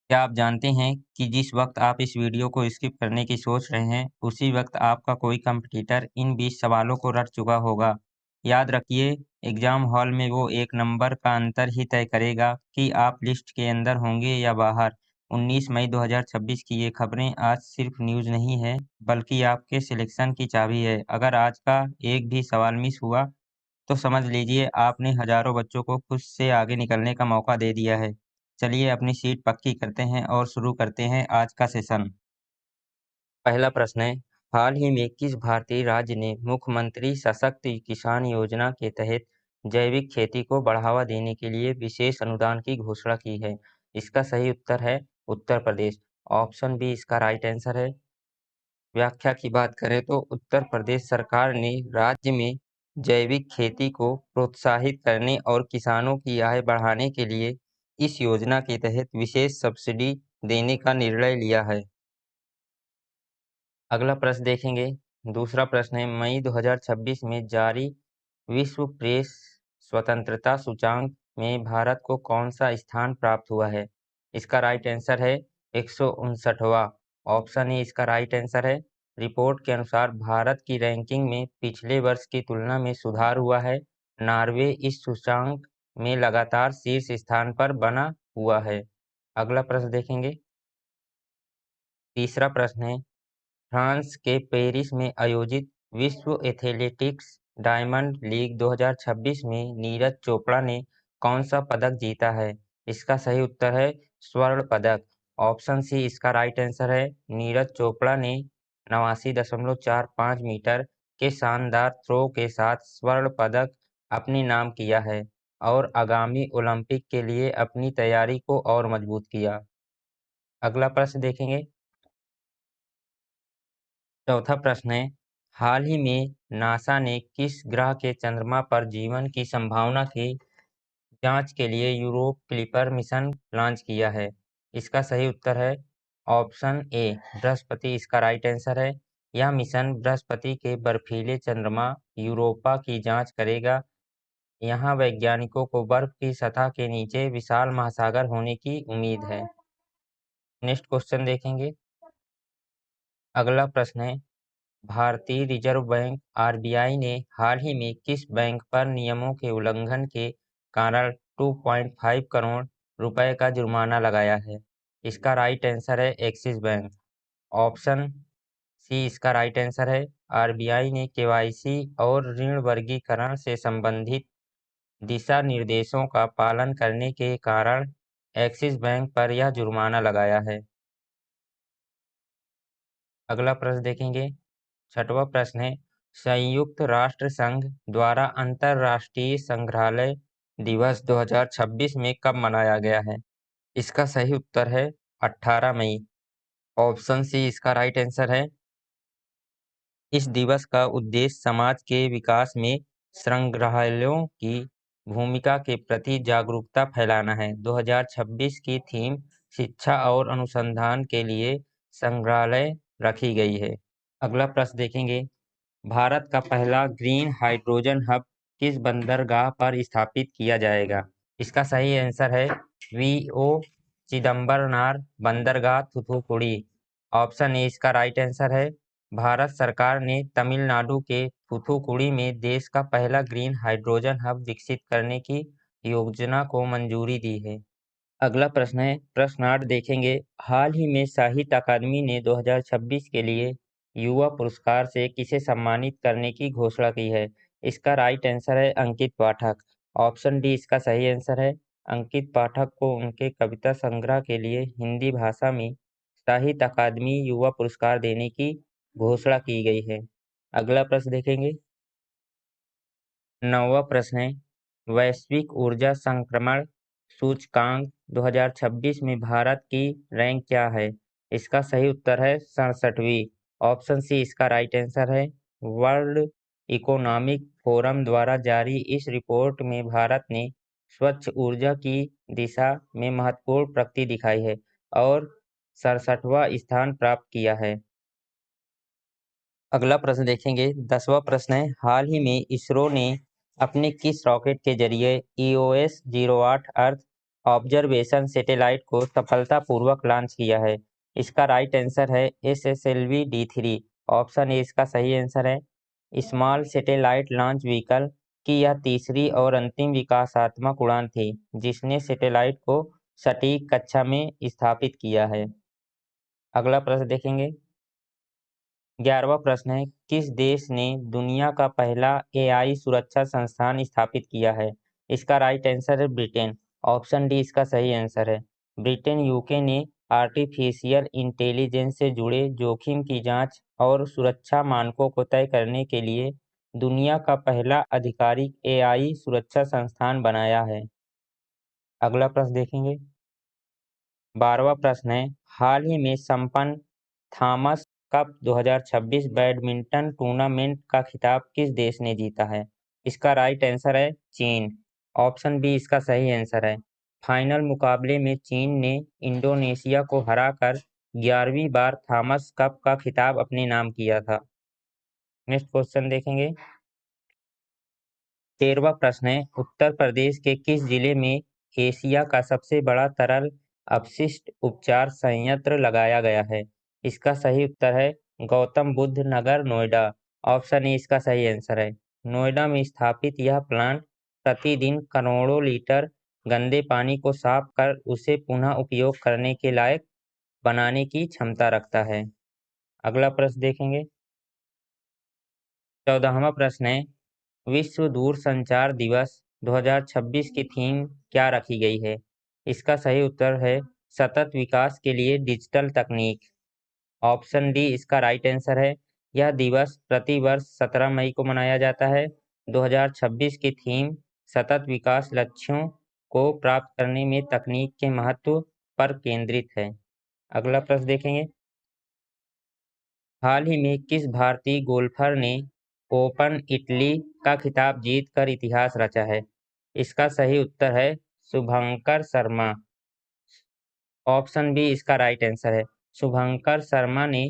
क्या आप जानते हैं कि जिस वक्त आप इस वीडियो को स्किप करने की सोच रहे हैं, उसी वक्त आपका कोई कॉम्पिटिटर इन 20 सवालों को रट चुका होगा। याद रखिए, एग्जाम हॉल में वो एक नंबर का अंतर ही तय करेगा कि आप लिस्ट के अंदर होंगे या बाहर। 19 मई 2026 की ये खबरें आज सिर्फ न्यूज़ नहीं है, बल्कि आपके सिलेक्शन की चाबी है। अगर आज का एक भी सवाल मिस हुआ, तो समझ लीजिए आपने हजारों बच्चों को खुद से आगे निकलने का मौका दे दिया है। चलिए अपनी सीट पक्की करते हैं और शुरू करते हैं आज का सेशन। पहला प्रश्न है, हाल ही में किस भारतीय राज्य ने मुख्यमंत्री सशक्त किसान योजना के तहत जैविक खेती को बढ़ावा देने के लिए विशेष अनुदान की घोषणा की है? इसका सही उत्तर है उत्तर प्रदेश। ऑप्शन बी इसका राइट आंसर है। व्याख्या की बात करें तो उत्तर प्रदेश सरकार ने राज्य में जैविक खेती को प्रोत्साहित करने और किसानों की आय बढ़ाने के लिए इस योजना के तहत विशेष सब्सिडी देने का निर्णय लिया है। अगला प्रश्न देखेंगे। दूसरा प्रश्न है, मई 2026 में जारी विश्व प्रेस स्वतंत्रता सूचांक में भारत को कौन सा स्थान प्राप्त हुआ है? इसका राइट आंसर है 159वां। ऑप्शन ए इसका राइट आंसर है। रिपोर्ट के अनुसार भारत की रैंकिंग में पिछले वर्ष की तुलना में सुधार हुआ है। नॉर्वे इस सूचांक में लगातार शीर्ष स्थान पर बना हुआ है। अगला प्रश्न देखेंगे। तीसरा प्रश्न है, फ्रांस के पेरिस में आयोजित विश्व एथलेटिक्स डायमंड लीग 2026 में नीरज चोपड़ा ने कौन सा पदक जीता है? इसका सही उत्तर है स्वर्ण पदक। ऑप्शन सी इसका राइट आंसर है। नीरज चोपड़ा ने 89.45 मीटर के शानदार थ्रो के साथ स्वर्ण पदक अपने नाम किया है और आगामी ओलंपिक के लिए अपनी तैयारी को और मजबूत किया। अगला प्रश्न देखेंगे। चौथा प्रश्न है, हाल ही में नासा ने किस ग्रह के चंद्रमा पर जीवन की संभावना की जांच के लिए यूरोप क्लिपर मिशन लॉन्च किया है? इसका सही उत्तर है ऑप्शन ए बृहस्पति। इसका राइट आंसर है। यह मिशन बृहस्पति के बर्फीले चंद्रमा यूरोपा की जांच करेगा। यहाँ वैज्ञानिकों को बर्फ की सतह के नीचे विशाल महासागर होने की उम्मीद है। नेक्स्ट क्वेश्चन देखेंगे। अगला प्रश्न है, भारतीय रिजर्व बैंक आरबीआई ने हाल ही में किस बैंक पर नियमों के उल्लंघन के कारण 2.5 करोड़ रुपए का जुर्माना लगाया है? इसका राइट आंसर है एक्सिस बैंक। ऑप्शन सी इसका राइट आंसर है। आरबीआई ने केवाईसी और ऋण वर्गीकरण से संबंधित दिशा निर्देशों का पालन करने के कारण एक्सिस बैंक पर यह जुर्माना लगाया है। अगला प्रश्न देखेंगे। छठवां प्रश्न है, संयुक्त राष्ट्र संघ द्वारा अंतर्राष्ट्रीय संग्रहालय दिवस 2026 में कब मनाया गया है? इसका सही उत्तर है 18 मई। ऑप्शन सी इसका राइट आंसर है। इस दिवस का उद्देश्य समाज के विकास में संग्रहालयों की भूमिका के प्रति जागरूकता फैलाना है। 2026 की थीम शिक्षा और अनुसंधान के लिए संग्रहालय रखी गई है। अगला प्रश्न देखेंगे। भारत का पहला ग्रीन हाइड्रोजन हब किस बंदरगाह पर स्थापित किया जाएगा? इसका सही आंसर है वीओ चिदम्बरनार बंदरगाह थूथुकुडी। ऑप्शन ए इसका राइट आंसर है। भारत सरकार ने तमिलनाडु के थूथुकुडी में देश का पहला ग्रीन हाइड्रोजन हब विकसित करने की योजना को मंजूरी दी है। अगला प्रश्न है, प्रश्न 8 देखेंगे। हाल ही में साहित्य अकादमी ने 2026 के लिए युवा पुरस्कार से किसे सम्मानित करने की घोषणा की है? इसका राइट आंसर है अंकित पाठक। ऑप्शन डी इसका सही आंसर है। अंकित पाठक को उनके कविता संग्रह के लिए हिंदी भाषा में साहित्य अकादमी युवा पुरस्कार देने की घोषणा की गई है। अगला प्रश्न देखेंगे। 9वां प्रश्न है, वैश्विक ऊर्जा संक्रमण सूचकांक 2026 में भारत की रैंक क्या है? इसका सही उत्तर है 67वीं। ऑप्शन सी इसका राइट आंसर है। वर्ल्ड इकोनॉमिक फोरम द्वारा जारी इस रिपोर्ट में भारत ने स्वच्छ ऊर्जा की दिशा में महत्वपूर्ण प्रगति दिखाई है और 67वां स्थान प्राप्त किया है। अगला प्रश्न देखेंगे। 10वां प्रश्न है, हाल ही में इसरो ने अपने किस रॉकेट के जरिए EOS-08 अर्थ ऑब्जर्वेशन सैटेलाइट को सफलतापूर्वक लॉन्च किया है? इसका राइट आंसर है SSLV-D3। ऑप्शन ए इसका सही आंसर है। स्मॉल सैटेलाइट लॉन्च व्हीकल की यह तीसरी और अंतिम विकासात्मक उड़ान थी जिसने सैटेलाइट को सटीक कक्षा में स्थापित किया है। अगला प्रश्न देखेंगे। 11वां प्रश्न है, किस देश ने दुनिया का पहला AI सुरक्षा संस्थान स्थापित किया है? इसका राइट आंसर है ब्रिटेन। ऑप्शन डी इसका सही आंसर है। ब्रिटेन यूके ने आर्टिफिशियल इंटेलिजेंस से जुड़े जोखिम की जांच और सुरक्षा मानकों को तय करने के लिए दुनिया का पहला आधिकारिक AI सुरक्षा संस्थान बनाया है। अगला प्रश्न देखेंगे। 12वां प्रश्न है, हाल ही में संपन्न थॉमस कप 2026 बैडमिंटन टूर्नामेंट का खिताब किस देश ने जीता है? इसका राइट आंसर है चीन। ऑप्शन बी इसका सही आंसर है। फाइनल मुकाबले में चीन ने इंडोनेशिया को हराकर 11वीं बार थॉमस कप का खिताब अपने नाम किया था। नेक्स्ट क्वेश्चन देखेंगे। 13वां प्रश्न है, उत्तर प्रदेश के किस जिले में एशिया का सबसे बड़ा तरल अपशिष्ट उपचार संयंत्र लगाया गया है? इसका सही उत्तर है गौतम बुद्ध नगर नोएडा। ऑप्शन ए इसका सही आंसर है। नोएडा में स्थापित यह प्लांट प्रतिदिन करोड़ों लीटर गंदे पानी को साफ कर उसे पुनः उपयोग करने के लायक बनाने की क्षमता रखता है। अगला प्रश्न देखेंगे। 14वां प्रश्न है, विश्व दूरसंचार दिवस 2026 की थीम क्या रखी गई है? इसका सही उत्तर है सतत विकास के लिए डिजिटल तकनीक। ऑप्शन डी इसका राइट आंसर है। यह दिवस प्रति वर्ष 17 मई को मनाया जाता है। 2026 की थीम सतत विकास लक्ष्यों को प्राप्त करने में तकनीक के महत्व पर केंद्रित है। अगला प्रश्न देखेंगे। हाल ही में किस भारतीय गोल्फर ने ओपन इटली का खिताब जीतकर इतिहास रचा है? इसका सही उत्तर है शुभंकर शर्मा। ऑप्शन बी इसका राइट आंसर है। शुभंकर शर्मा ने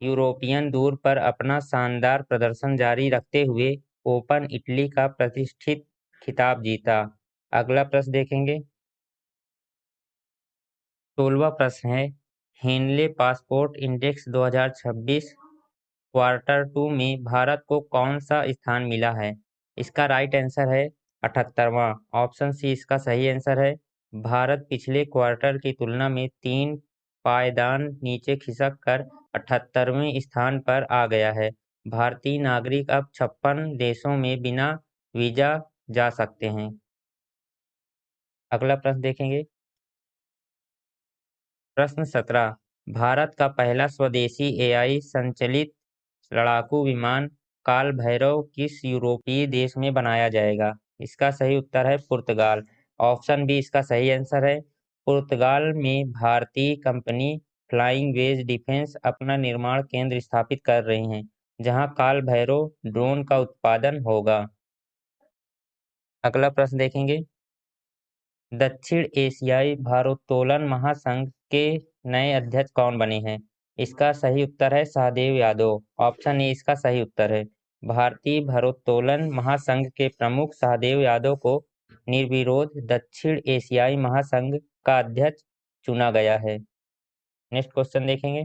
यूरोपियन दूर पर अपना शानदार प्रदर्शन जारी रखते हुए ओपन इटली का प्रतिष्ठित खिताब जीता। अगला प्रश्न देखेंगे। 16वां प्रश्न है, हेनले पासपोर्ट इंडेक्स 2026 क्वार्टर 2 में भारत को कौन सा स्थान मिला है? इसका राइट आंसर है 78वां। ऑप्शन सी इसका सही आंसर है। भारत पिछले क्वार्टर की तुलना में 3 पायदान नीचे खिसक कर 78वें स्थान पर आ गया है। भारतीय नागरिक अब 56 देशों में बिना वीजा जा सकते हैं। अगला प्रश्न देखेंगे। प्रश्न 17, भारत का पहला स्वदेशी AI संचालित लड़ाकू विमान काल भैरव किस यूरोपीय देश में बनाया जाएगा? इसका सही उत्तर है पुर्तगाल। ऑप्शन बी इसका सही आंसर है। पुर्तगाल में भारतीय कंपनी फ्लाइंग वेज डिफेंस अपना निर्माण केंद्र स्थापित कर रही हैं, जहां काल भैरव ड्रोन का उत्पादन होगा। अगला प्रश्न देखेंगे। दक्षिण एशियाई भारोत्तोलन महासंघ के नए अध्यक्ष कौन बने हैं? इसका सही उत्तर है सहदेव यादव। ऑप्शन ए इसका सही उत्तर है। भारतीय भारोत्तोलन महासंघ के प्रमुख सहदेव यादव को निर्विरोध दक्षिण एशियाई महासंघ का अध्यक्ष चुना गया है। नेक्स्ट क्वेश्चन देखेंगे।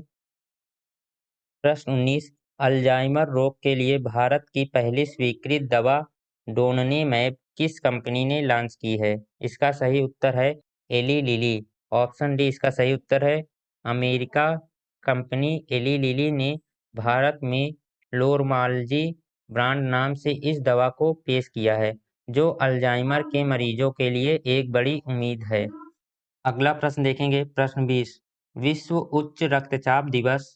प्रश्न 19, अल्जाइमर रोग के लिए भारत की पहली स्वीकृत दवा डोननेमैब किस कंपनी ने लॉन्च की है? इसका सही उत्तर है एली लिली। ऑप्शन डी इसका सही उत्तर है। अमेरिका कंपनी एली लिली ने भारत में लोरमालजी ब्रांड नाम से इस दवा को पेश किया है, जो अल्जाइमर के मरीजों के लिए एक बड़ी उम्मीद है। अगला प्रश्न देखेंगे। प्रश्न 20, विश्व उच्च रक्तचाप दिवस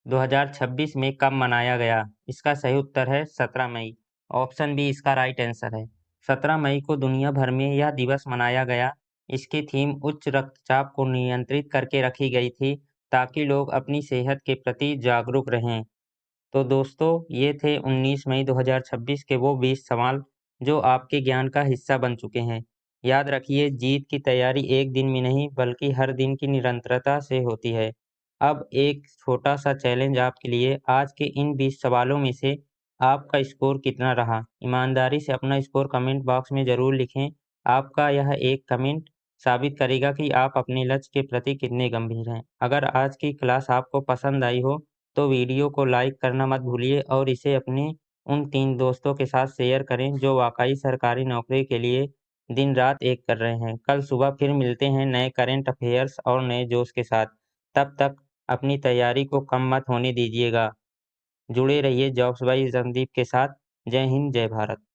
2026 में कब मनाया गया? इसका सही उत्तर है 17 मई। ऑप्शन बी इसका राइट आंसर है। 17 मई को दुनिया भर में यह दिवस मनाया गया। इसकी थीम उच्च रक्तचाप को नियंत्रित करके रखी गई थी ताकि लोग अपनी सेहत के प्रति जागरूक रहें। तो दोस्तों, ये थे 19 मई 2026 के वो 20 सवाल जो आपके ज्ञान का हिस्सा बन चुके हैं। याद रखिए, जीत की तैयारी एक दिन में नहीं बल्कि हर दिन की निरंतरता से होती है। अब एक छोटा सा चैलेंज आपके लिए। आज के इन 20 सवालों में से आपका स्कोर कितना रहा? ईमानदारी से अपना स्कोर कमेंट बॉक्स में ज़रूर लिखें। आपका यह एक कमेंट साबित करेगा कि आप अपने लक्ष्य के प्रति कितने गंभीर हैं। अगर आज की क्लास आपको पसंद आई हो, तो वीडियो को लाइक करना मत भूलिए और इसे अपने उन 3 दोस्तों के साथ शेयर करें जो वाक़ई सरकारी नौकरी के लिए दिन-रात एक कर रहे हैं। कल सुबह फिर मिलते हैं नए करंट अफ़ेयर्स और नए जोश के साथ। तब तक अपनी तैयारी को कम मत होने दीजिएगा। जुड़े रहिए जॉब्स बाई संदीप के साथ। जय हिंद, जय भारत।